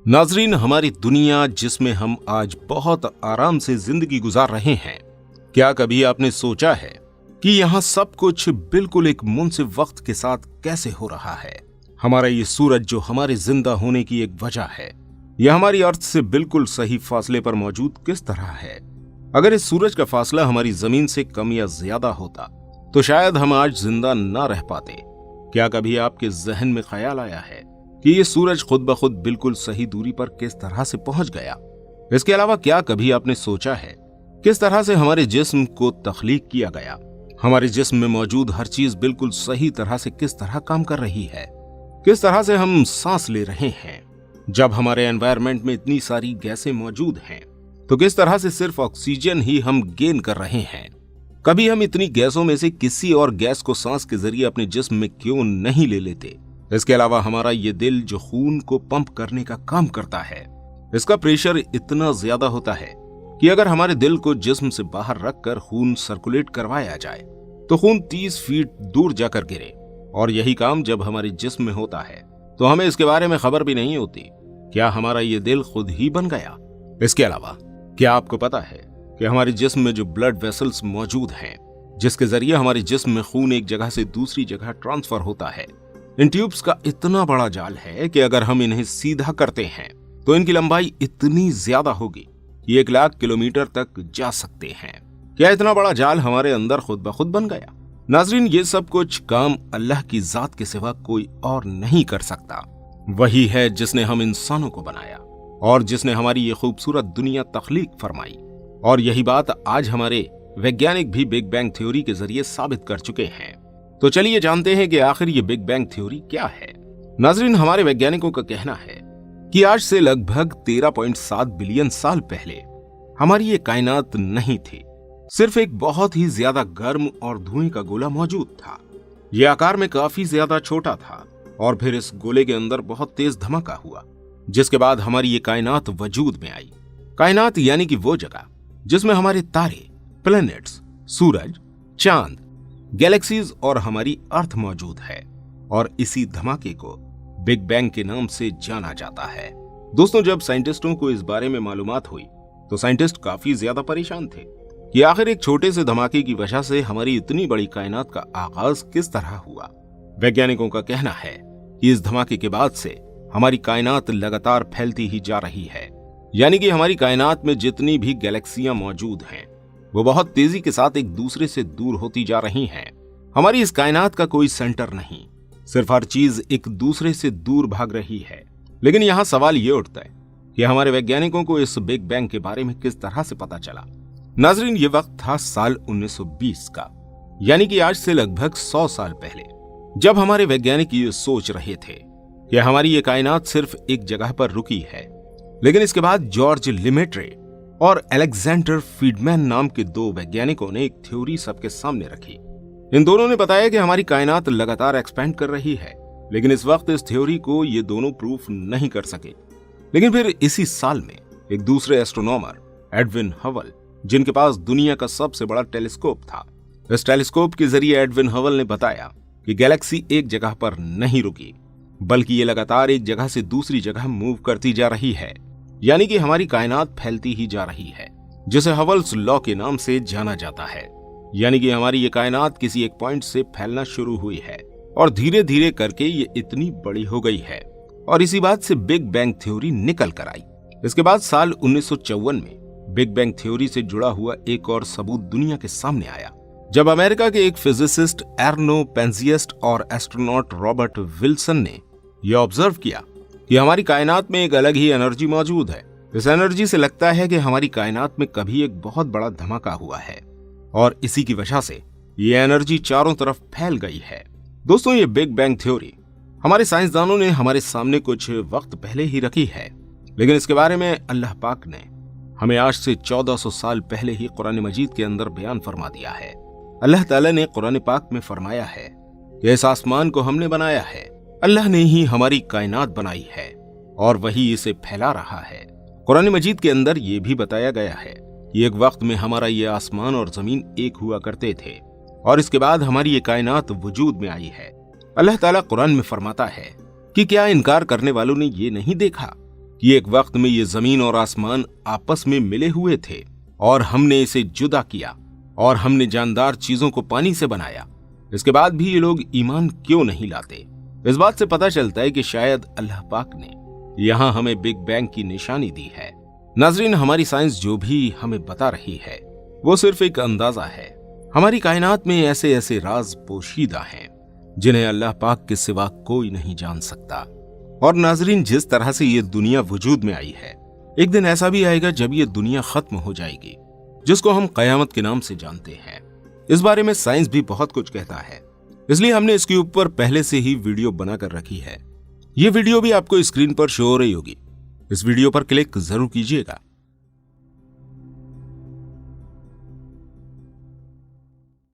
नाजरीन, हमारी दुनिया जिसमें हम आज बहुत आराम से जिंदगी गुजार रहे हैं, क्या कभी आपने सोचा है कि यहाँ सब कुछ बिल्कुल एक मुनसिफ वक्त के साथ कैसे हो रहा है। हमारा ये सूरज जो हमारे जिंदा होने की एक वजह है, यह हमारी अर्थ से बिल्कुल सही फासले पर मौजूद किस तरह है। अगर इस सूरज का फासला हमारी जमीन से कम या ज्यादा होता तो शायद हम आज जिंदा न रह पाते। क्या कभी आपके जहन में ख्याल आया है कि ये सूरज खुद ब खुद बिल्कुल सही दूरी पर किस तरह से पहुंच गया। इसके अलावा क्या कभी आपने सोचा है किस तरह से हमारे जिस्म को तख्लीक किया गया। हमारे जिस्म में मौजूद हर चीज बिल्कुल सही तरह से किस तरह काम कर रही है, किस तरह से हम सांस ले रहे हैं। जब हमारे एनवायरनमेंट में इतनी सारी गैसें मौजूद हैं तो किस तरह से सिर्फ ऑक्सीजन ही हम गेन कर रहे हैं। कभी हम इतनी गैसों में से किसी और गैस को सांस के जरिए अपने जिस्म में क्यों नहीं ले लेते। इसके अलावा हमारा ये दिल जो खून को पंप करने का काम करता है, इसका प्रेशर इतना ज्यादा होता है कि अगर हमारे दिल को जिस्म से बाहर रखकर खून सर्कुलेट करवाया जाए तो खून 30 फीट दूर जाकर गिरे। और यही काम जब हमारे जिस्म में होता है तो हमें इसके बारे में खबर भी नहीं होती। क्या हमारा ये दिल खुद ही बन गया। इसके अलावा क्या आपको पता है कि हमारे जिस्म में जो ब्लड वेसल्स मौजूद हैं, जिसके जरिए हमारे जिस्म में खून एक जगह से दूसरी जगह ट्रांसफर होता है, इन ट्यूब्स का इतना बड़ा जाल है कि अगर हम इन्हें सीधा करते हैं तो इनकी लंबाई इतनी ज्यादा होगी कि 1 लाख किलोमीटर तक जा सकते हैं। क्या इतना बड़ा जाल हमारे अंदर खुद ब खुद बन गया। नाजरीन, ये सब कुछ काम अल्लाह की जात के सिवा कोई और नहीं कर सकता। वही है जिसने हम इंसानों को बनाया और जिसने हमारी ये खूबसूरत दुनिया तख्लीक फरमाई। और यही बात आज हमारे वैज्ञानिक भी बिग बैंग थ्योरी के जरिए साबित कर चुके हैं। तो चलिए जानते हैं कि आखिर ये बिग बैंग थ्योरी क्या है। नाजरीन, हमारे वैज्ञानिकों का कहना है कि आज से लगभग 13.7 बिलियन साल पहले हमारी ये कायनात नहीं थी। सिर्फ एक बहुत ही ज्यादा गर्म और धुएं का गोला मौजूद था। यह आकार में काफी ज्यादा छोटा था और फिर इस गोले के अंदर बहुत तेज धमाका हुआ, जिसके बाद हमारी ये कायनात वजूद में आई। कायनात यानी कि वो जगह जिसमें हमारे तारे, प्लैनेट्स, सूरज, चांद, गैलेक्सीज और हमारी अर्थ मौजूद है। और इसी धमाके को बिग बैंग के नाम से जाना जाता है। दोस्तों, जब साइंटिस्टों को इस बारे में मालूमात हुई तो साइंटिस्ट काफी ज्यादा परेशान थे कि आखिर एक छोटे से धमाके की वजह से हमारी इतनी बड़ी कायनात का आगाज किस तरह हुआ। वैज्ञानिकों का कहना है कि इस धमाके के बाद से हमारी कायनात लगातार फैलती ही जा रही है। यानी कि हमारी कायनात में जितनी भी गैलेक्सियां मौजूद हैं वो बहुत तेजी के साथ एक दूसरे से दूर होती जा रही हैं। हमारी इस कायनात का कोई सेंटर नहीं, सिर्फ हर चीज एक दूसरे से दूर भाग रही है। लेकिन यहाँ सवाल ये उठता है कि हमारे वैज्ञानिकों को इस बिग बैंग के बारे में किस तरह से पता चला। नाजरीन, ये वक्त था साल 1920 का, यानी कि आज से लगभग 100 साल पहले, जब हमारे वैज्ञानिक ये सोच रहे थे कि हमारी ये कायनात सिर्फ एक जगह पर रुकी है। लेकिन इसके बाद जॉर्ज लिमेट्रे और अलेक्जेंडर फ्रीडमैन नाम के 2 वैज्ञानिकों ने एक थ्योरी सबके सामने रखी। इन दोनों ने बताया कि हमारी कायनात लगातार एक्सपेंड कर रही है, लेकिन इस वक्त इस थ्योरी को ये दोनों प्रूफ नहीं कर सके। लेकिन फिर इसी साल में एक दूसरे एस्ट्रोनॉमर एडविन हबल, जिनके पास दुनिया का सबसे बड़ा टेलीस्कोप था, इस टेलीस्कोप के जरिए एडविन हबल ने बताया कि गैलेक्सी एक जगह पर नहीं रुकी, बल्कि ये लगातार एक जगह से दूसरी जगह मूव करती जा रही है। यानी कि हमारी कायनात फैलती ही जा रही है, जिसे हबल्स लॉ के नाम से जाना जाता है। यानी कि हमारी ये कायनात किसी एक पॉइंट से फैलना शुरू हुई है और धीरे धीरे करके ये इतनी बड़ी हो गई है। और इसी बात से बिग बैंग थ्योरी निकल कर आई। इसके बाद साल 1954 में बिग बैंग थ्योरी से जुड़ा हुआ एक और सबूत दुनिया के सामने आया, जब अमेरिका के एक फिजिसिस्ट एर्नो पेंजियस्ट और एस्ट्रोनॉट रॉबर्ट विल्सन ने यह ऑब्जर्व किया कि हमारी कायनात में एक अलग ही एनर्जी मौजूद है। इस एनर्जी से लगता है कि हमारी कायनात में कभी एक बहुत बड़ा धमाका हुआ है और इसी की वजह से ये एनर्जी चारों तरफ फैल गई है। दोस्तों, ये बिग बैंग थ्योरी हमारे साइंसदानों ने हमारे सामने कुछ वक्त पहले ही रखी है, लेकिन इसके बारे में अल्लाह पाक ने हमें आज से 1400 साल पहले ही कुरान मजीद के अंदर बयान फरमा दिया है। अल्लाह ताला ने कुरान पाक में फरमाया है कि इस आसमान को हमने बनाया है, अल्लाह ने ही हमारी कायनात बनाई है और वही इसे फैला रहा है। कुरान मजीद के अंदर ये भी बताया गया है कि एक वक्त में हमारा ये आसमान और जमीन एक हुआ करते थे और इसके बाद हमारी ये कायनात वजूद में आई है। अल्लाह ताला कुरान में फरमाता है कि क्या इनकार करने वालों ने ये नहीं देखा कि एक वक्त में ये जमीन और आसमान आपस में मिले हुए थे और हमने इसे जुदा किया और हमने जानदार चीजों को पानी से बनाया। इसके बाद भी ये लोग ईमान क्यों नहीं लाते? इस बात से पता चलता है कि शायद अल्लाह पाक ने यहाँ हमें बिग बैंग की निशानी दी है। नाजरीन, हमारी साइंस जो भी हमें बता रही है वो सिर्फ एक अंदाजा है। हमारी कायनात में ऐसे ऐसे राज पोशीदा हैं जिन्हें अल्लाह पाक के सिवा कोई नहीं जान सकता। और नाजरीन, जिस तरह से ये दुनिया वजूद में आई है, एक दिन ऐसा भी आएगा जब ये दुनिया खत्म हो जाएगी, जिसको हम कयामत के नाम से जानते हैं। इस बारे में साइंस भी बहुत कुछ कहता है, इसलिए हमने इसके ऊपर पहले से ही वीडियो बनाकर रखी है। ये वीडियो भी आपको स्क्रीन पर शो हो रही होगी। इस वीडियो पर क्लिक जरूर कीजिएगा